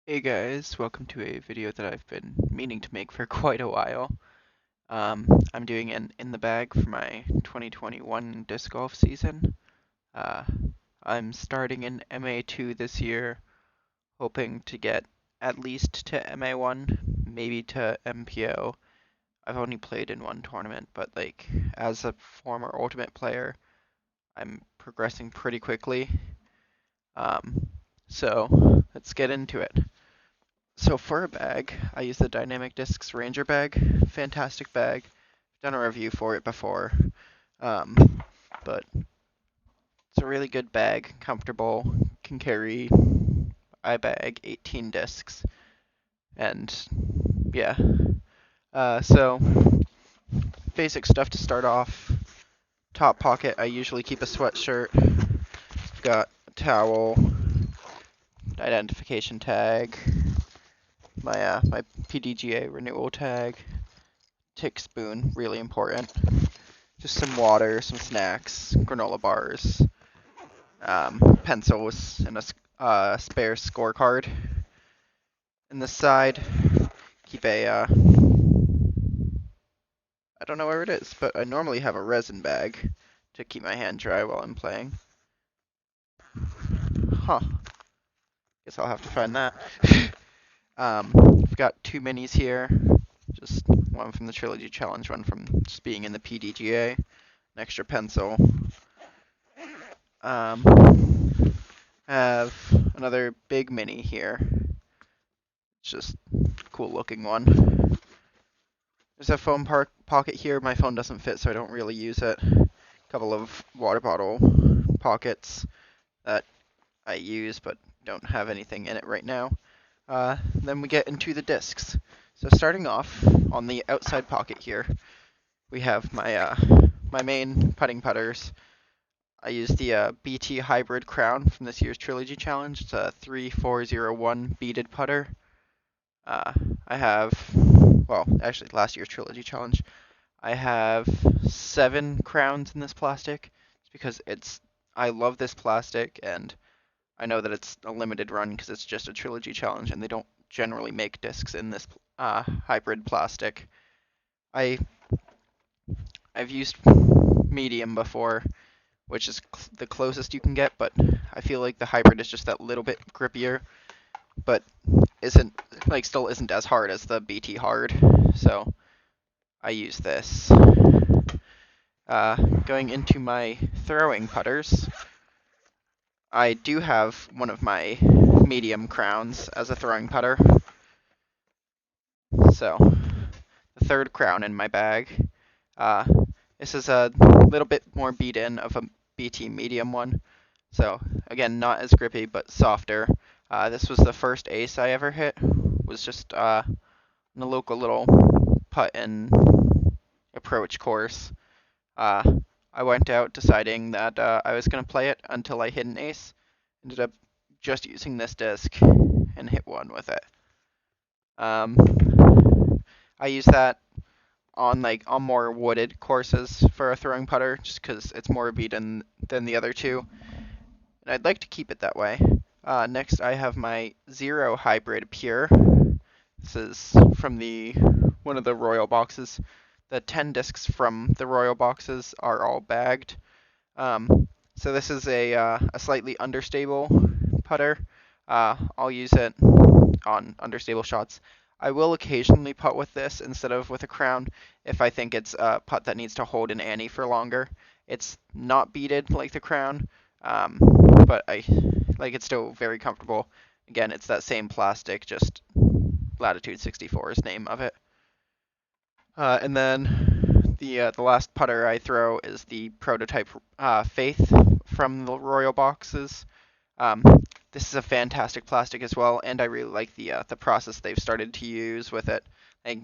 Hey guys, welcome to a video that I've been meaning to make for quite a while. I'm doing an in the bag for my 2021 disc golf season. Uh, I'm starting in MA2 this year, hoping to get at least to MA1, maybe to MPO. I've only played in one tournament, but like as a former Ultimate player, I'm progressing pretty quickly. Um, so let's get into it. So for a bag, I use the Dynamic Discs Ranger bag. Fantastic bag. Done a review for it before. Um, but it's a really good bag, comfortable, can carry bag 18 discs, and yeah. So basic stuff to start off. Top pocket, I usually keep a sweatshirt. Got a towel, identification tag, my PDGA renewal tag, tick spoon, really important. Just some water, some snacks, granola bars, pencils, and a spare scorecard. In the side, keep I don't know where it is, but I normally have a resin bag to keep my hand dry while I'm playing. Huh. Guess I'll have to find that. I've got two minis here. Just one from the Trilogy Challenge, one from just being in the PDGA. An extra pencil. Have another big mini here. It's just a cool looking one. There's a phone pocket here. My phone doesn't fit, so I don't really use it. A couple of water bottle pockets that I use, but don't have anything in it right now. Then we get into the discs. So starting off on the outside pocket here, we have my main putting putters. I use the BT Hybrid Crown from this year's Trilogy Challenge. It's a 3401 beaded putter. I have, well, actually last year's Trilogy Challenge. I have 7 crowns in this plastic. It's because I love this plastic, and I know that it's a limited run because it's just a Trilogy Challenge, and they don't generally make discs in this hybrid plastic. I I've used medium before, which is the closest you can get, but I feel like the hybrid is just that little bit grippier, but still isn't as hard as the BT hard. So I use this. Going into my throwing putters, I do have one of my medium crowns as a throwing putter. So the third crown in my bag. Uh, this is a little bit more beat in of a BT medium one. So again, not as grippy, but softer. This was the first ace I ever hit. Was just in a local little putt and approach course. Uh, I went out deciding that I was going to play it until I hit an ace. Ended up just using this disc and hit one with it. Um, I use that on more wooded courses for a throwing putter, just because it's more beaten than the other two, and I'd like to keep it that way. Next, I have my Zero Hybrid Pure. This is from one of the Royal boxes. The 10 discs from the Royal boxes are all bagged. So this is a slightly understable putter. I'll use it on understable shots. I will occasionally putt with this instead of with a crown if I think it's a putt that needs to hold an ante for longer. It's not beaded like the crown, but it's still very comfortable. Again, it's that same plastic, just Latitude 64 is name of it. And then the last putter I throw is the prototype Faith from the Royal boxes. Um, this is a fantastic plastic as well, and I really like the process they've started to use with it. It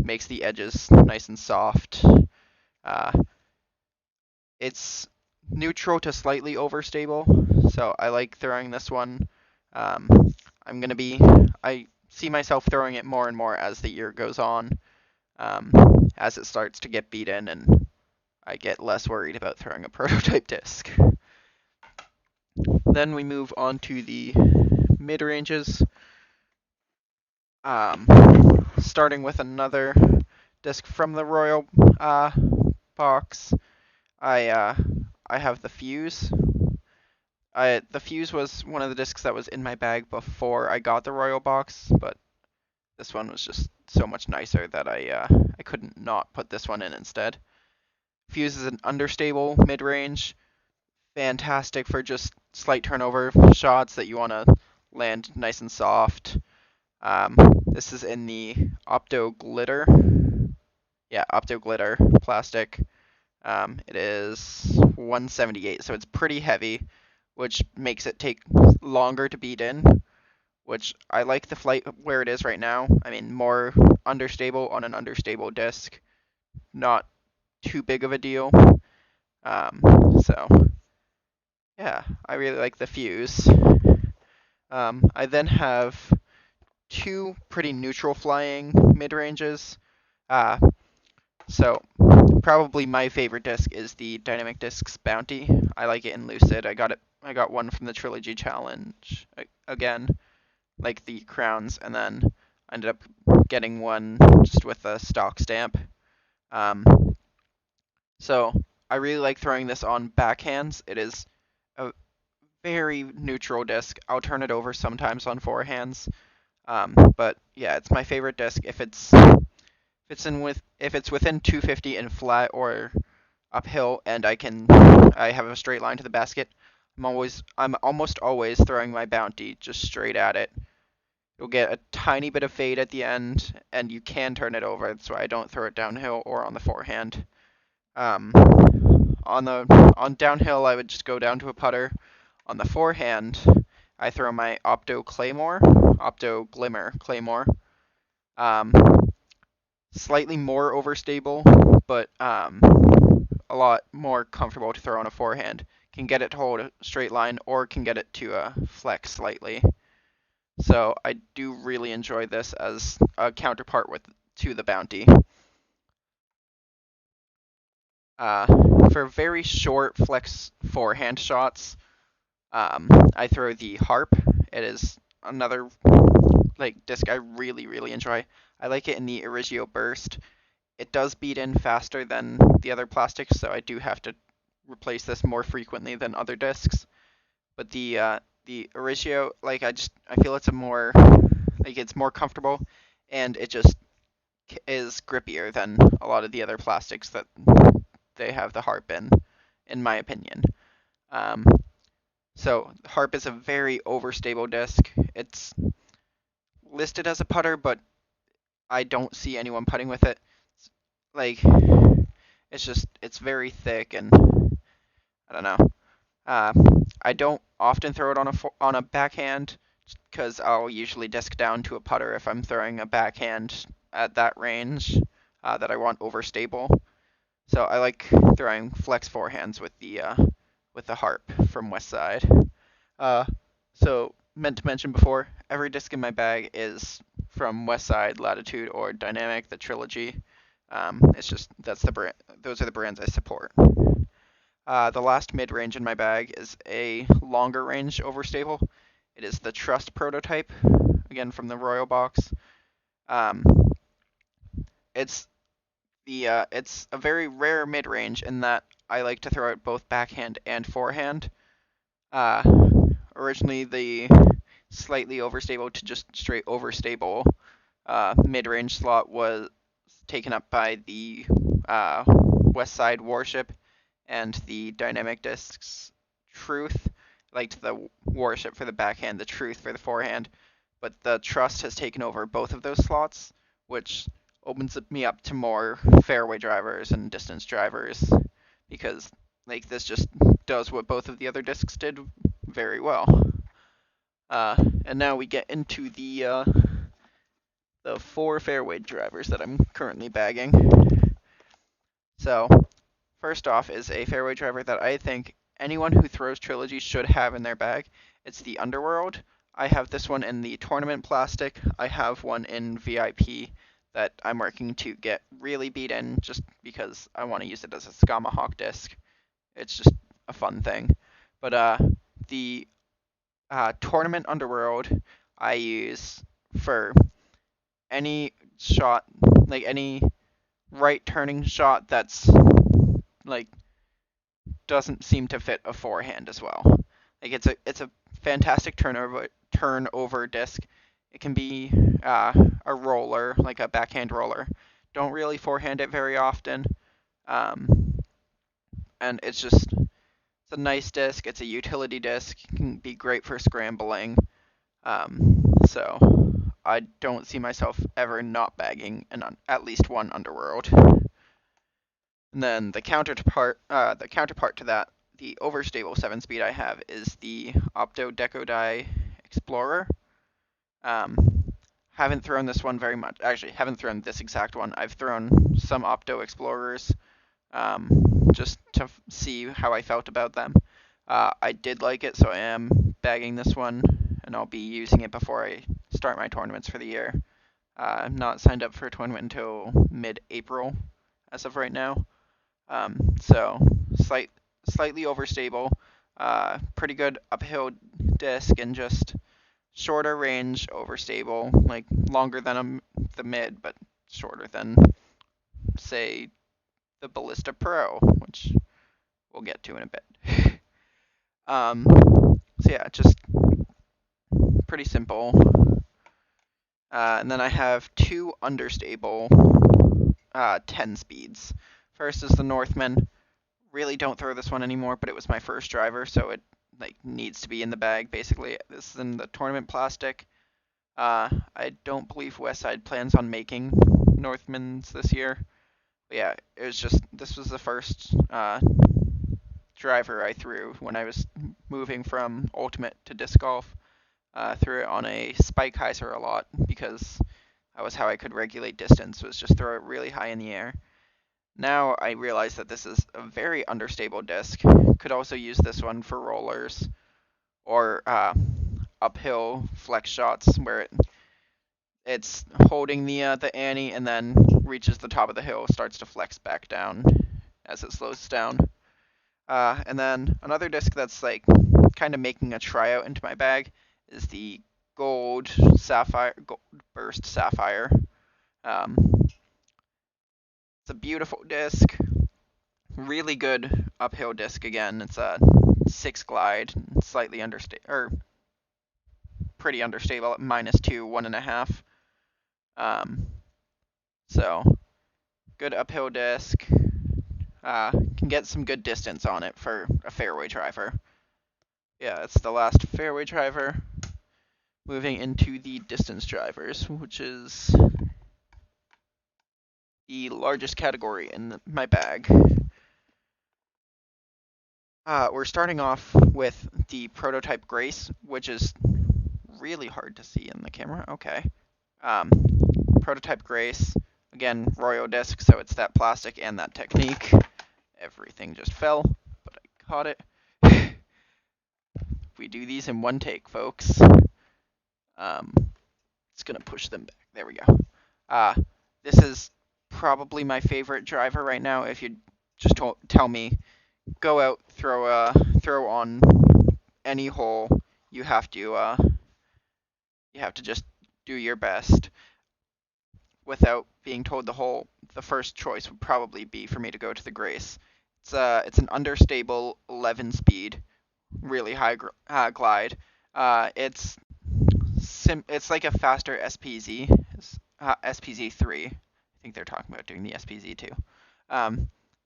makes the edges nice and soft. Uh, it's neutral to slightly overstable, so I like throwing this one. Um, I see myself throwing it more and more as the year goes on, um, as it starts to get beaten, and I get less worried about throwing a prototype disc. Then we move on to the mid ranges. Starting with another disc from the Royal box, I I have the Fuse. The Fuse was one of the discs that was in my bag before I got the Royal box, but this one was just so much nicer that I couldn't not put this one in instead. Fuse is an understable mid-range, fantastic for just slight turnover shots that you want to land nice and soft. Um, this is in the Opto Glitter. Yeah, Opto Glitter plastic. It is 178, so it's pretty heavy, which makes it take longer to beat in, which I like the flight where it is right now. I mean, more understable on an understable disc, not too big of a deal. Um, so, yeah, I really like the Fuse. I then have two pretty neutral flying mid-ranges. Uh, so probably my favorite disc is the Dynamic Discs Bounty. I like it in Lucid. I got one from the Trilogy Challenge again, like the crowns, and then I ended up getting one just with a stock stamp. Um, so I really like throwing this on backhands. It is a very neutral disc. I'll turn it over sometimes on forehands. But yeah, it's my favorite disc if it's within 250 in flat or uphill and I have a straight line to the basket. I'm almost always throwing my bounty just straight at it. You'll get a tiny bit of fade at the end, and you can turn it over. That's why I don't throw it downhill or on the forehand. Um, on downhill, I would just go down to a putter. On the forehand, I throw my Opto Glimmer Claymore. Um, Slightly more overstable, but a lot more comfortable to throw on a forehand. Can get it to hold a straight line or can get it to flex slightly. So I do really enjoy this as a counterpart to the bounty. Uh, for very short flex forehand shots, I throw the Harp. It is another disc I really enjoy. I like it in the Origio Burst. It does beat in faster than the other plastics, so I do have to replace this more frequently than other discs. But the Origio, I feel it's it's more comfortable, and it just is grippier than a lot of the other plastics that they have the Harp in my opinion. Um, so Harp is a very overstable disc. It's listed as a putter, but I don't see anyone putting with it. Like, it's very thick, and I don't know. Uh, I don't often throw it on a backhand because I'll usually disc down to a putter if I'm throwing a backhand at that range that I want overstable. So I like throwing flex forehands with the Harp from West Side. Uh, so meant to mention before, every disc in my bag is from West Side, Latitude, or Dynamic, the Trilogy. It's just that's the brand. Those are the brands I support. The last mid-range in my bag is a longer range overstable. It is the Trust prototype, again from the Royal box. Um, it's it's a very rare mid-range in that I like to throw it both backhand and forehand. Uh, Originally the slightly overstable to just straight overstable mid-range slot was taken up by the West Side Warship and the Dynamic Discs Truth. I liked the Warship for the backhand, the Truth for the forehand, but the Trust has taken over both of those slots, which opens me up to more fairway drivers and distance drivers because this just does what both of the other discs did very well. And now we get into the 4 fairway drivers that I'm currently bagging. So, first off is a fairway driver that I think anyone who throws Trilogy should have in their bag. It's the Underworld. I have this one in the tournament plastic. I have one in VIP that I'm working to get really beat in just because I want to use it as a Skamahawk disc. It's just a fun thing. But the tournament Underworld I use for any shot, like any right turning shot that's like doesn't seem to fit a forehand as well. Like it's a fantastic turnover disc. It can be a roller, like a backhand roller. Don't really forehand it very often, and it's a nice disc. It's a utility disc. It can be great for scrambling. So I don't see myself ever not bagging at least one Underworld. And then the counterpart to that, the Overstable 7-speed I have is the Opto Decodi Explorer. Haven't thrown this one very much. Actually, haven't thrown this exact one. I've thrown some Opto Explorers just to see how I felt about them. I did like it, so I am bagging this one, and I'll be using it before I start my tournaments for the year. I'm not signed up for a tournament until mid-April as of right now. So slightly overstable, pretty good uphill disc, and just shorter range overstable, like longer than the mid, but shorter than, say, the Ballista Pro, which we'll get to in a bit. So yeah, just pretty simple. And then I have two understable 10 speeds. First is the Northman. Really don't throw this one anymore, but it was my first driver, so it like needs to be in the bag basically. This is in the tournament plastic. I don't believe Westside plans on making Northmans this year. But yeah, this was the first driver I threw when I was moving from Ultimate to disc golf. Threw it on a spike hyzer a lot because that was how I could regulate distance, was just throw it really high in the air. Now I realize that this is a very understable disc. Could also use this one for rollers or uphill flex shots where it's holding the ante and then reaches the top of the hill, starts to flex back down as it slows down. And then another disc that's like kind of making a tryout into my bag is the Gold Burst Sapphire. It's a beautiful disc, really good uphill disc again. It's a 6 glide, slightly understable, or pretty understable at -2, 1.5. So good uphill disc. Can get some good distance on it for a fairway driver. Yeah, it's the last fairway driver. Moving into the distance drivers, which is the largest category in my bag. We're starting off with the Prototype Grace, which is really hard to see in the camera. Okay. Prototype Grace, again, Royal disc, so it's that plastic and that technique. Everything just fell, but I caught it. We do these in one take, folks. It's gonna push them back. There we go. This is probably my favorite driver right now. If you just tell me, go out, throw on any hole, you have to just do your best. Without being told the first choice would probably be for me to go to the Grace. It's an understable 11 speed, really high glide. It's like a faster SPZ, SPZ3. I think they're talking about doing the SPZ too.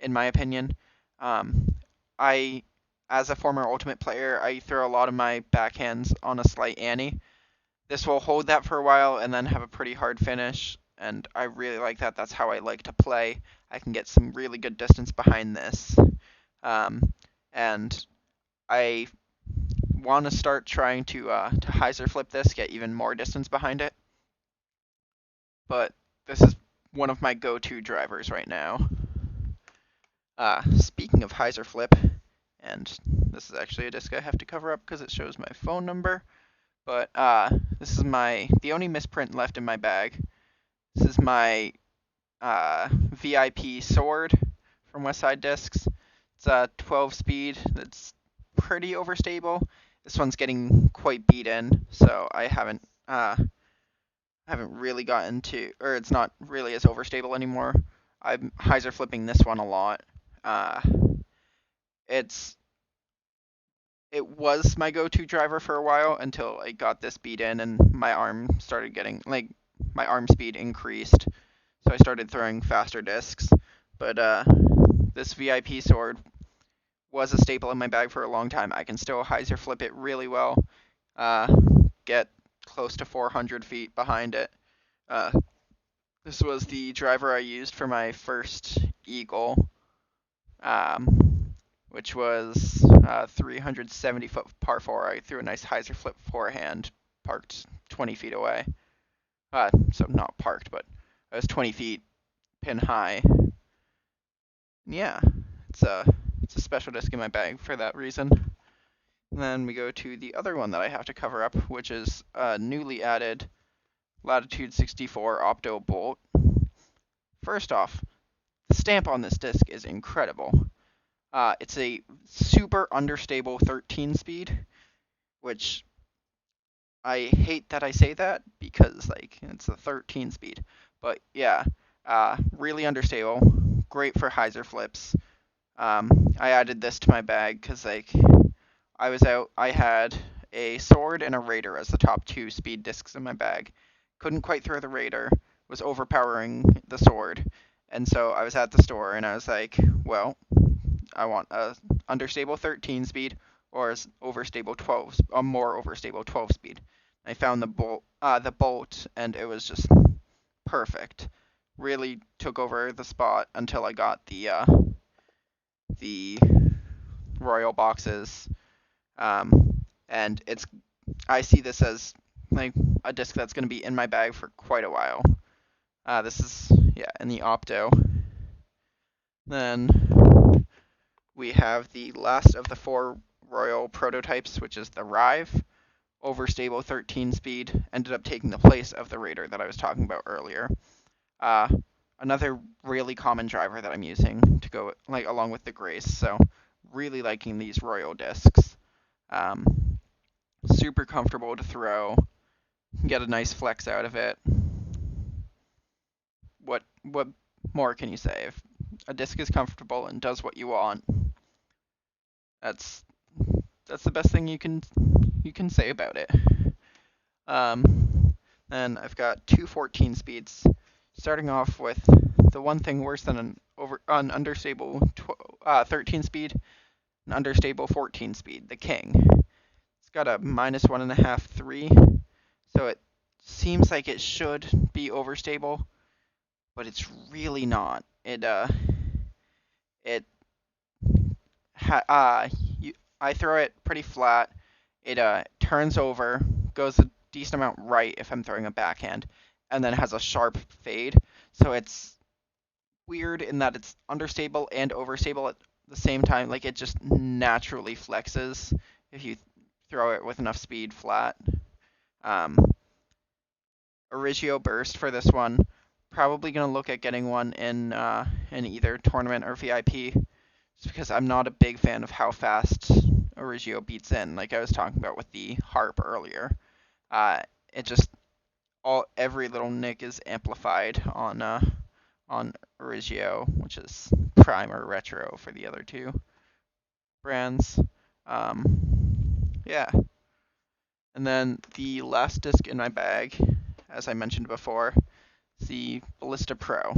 In my opinion, as a former Ultimate player, I throw a lot of my backhands on a slight ante. This will hold that for a while and then have a pretty hard finish, and I really like that. That's how I like to play. I can get some really good distance behind this. And I want to start trying to hyzer flip this, get even more distance behind it. But this is one of my go-to drivers right now. Speaking of hyzer flip, and this is actually a disc I have to cover up because it shows my phone number, but this is the only misprint left in my bag. This is my VIP Sword from Westside Discs. It's a 12 speed. That's pretty overstable. This one's getting quite beat in, so I haven't haven't really gotten to, or it's not really as overstable anymore. I'm hyzer flipping this one a lot. Uh, it's it was my go-to driver for a while until I got this beat in and my arm started getting like my arm speed increased, so I started throwing faster discs. But this VIP sword was a staple in my bag for a long time. I can still hyzer flip it really well. Uh, get close to 400 feet behind it. Uh, this was the driver I used for my first Eagle, which was 370 foot par 4. I threw a nice hyzer flip forehand, parked 20 feet away. So not parked, but I was 20 feet pin high. Yeah, it's a special disc in my bag for that reason. And then we go to the other one that I have to cover up, which is a newly added Latitude 64 Opto bolt. First off, the stamp on this disc is incredible. It's a super understable 13 speed, which I hate that I say that because like it's a 13 speed. But yeah, really understable, great for hyzer flips. I added this to my bag because like I was out, I had a sword and a raider as the top two speed discs in my bag. Couldn't quite throw the raider, was overpowering the sword, and so I was at the store and I was like, well, I want a understable 13 speed or overstable 12, a more overstable 12 speed. I found the bolt, and it was just perfect. Really took over the spot until I got the royal boxes. And I see this as like a disc that's going to be in my bag for quite a while. This is in the Opto. Then we have the last of the 4 royal prototypes, which is the Rive. Overstable 13 speed, ended up taking the place of the Raider that I was talking about earlier. Another really common driver that I'm using to go like along with the Grace, so really liking these royal discs. Super comfortable to throw, get a nice flex out of it. What more can you say? If a disc is comfortable and does what you want, that's the best thing you can say about it. Then I've got two 14 speeds, starting off with the one thing worse than an understable 13 speed, an understable 14 speed, the King. It's got a -1.5 3, so it seems like it should be overstable, but it's really not. I throw it pretty flat. It turns over, goes a decent amount right if I'm throwing a backhand, and then has a sharp fade. So it's weird in that it's understable and overstable at the same time. Like it just naturally flexes if you throw it with enough speed flat. Origio burst for this one. Probably gonna look at getting one in either tournament or VIP, just because I'm not a big fan of how fast Origio beats in, like I was talking about with the Harp earlier. It just every little nick is amplified on Origio, which is Prime or Retro for the other two brands. Yeah. And then the last disc in my bag, as I mentioned before, is the Ballista Pro.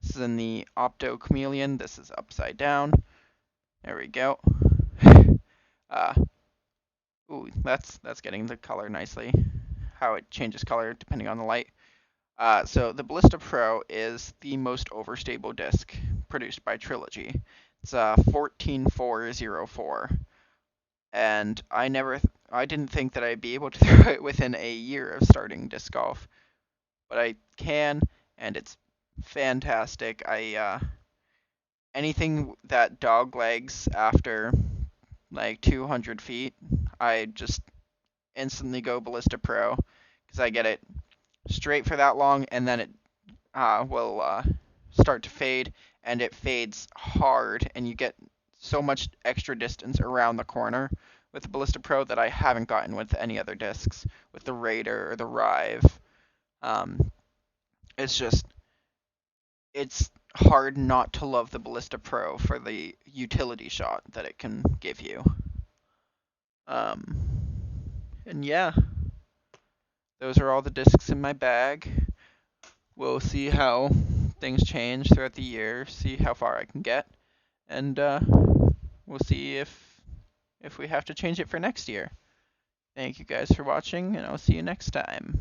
This is in the Opto Chameleon. This is upside down. There we go. Ooh, that's getting the color nicely. How it changes color depending on the light. So the Ballista Pro is the most overstable disc produced by Trilogy. It's 14404, and I didn't think that I'd be able to throw it within a year of starting disc golf, but I can, and it's fantastic. Anything that dog legs after like 200 feet, I just instantly go Ballista Pro because I get it straight for that long, and then it will start to fade, and it fades hard, and you get so much extra distance around the corner with the Ballista Pro that I haven't gotten with any other discs, with the Raider or the Rive. It's just it's hard not to love the Ballista Pro for the utility shot that it can give you. And yeah, those are all the discs in my bag. We'll see how things change throughout the year, see how far I can get, and we'll see if we have to change it for next year. Thank you guys for watching, and I'll see you next time.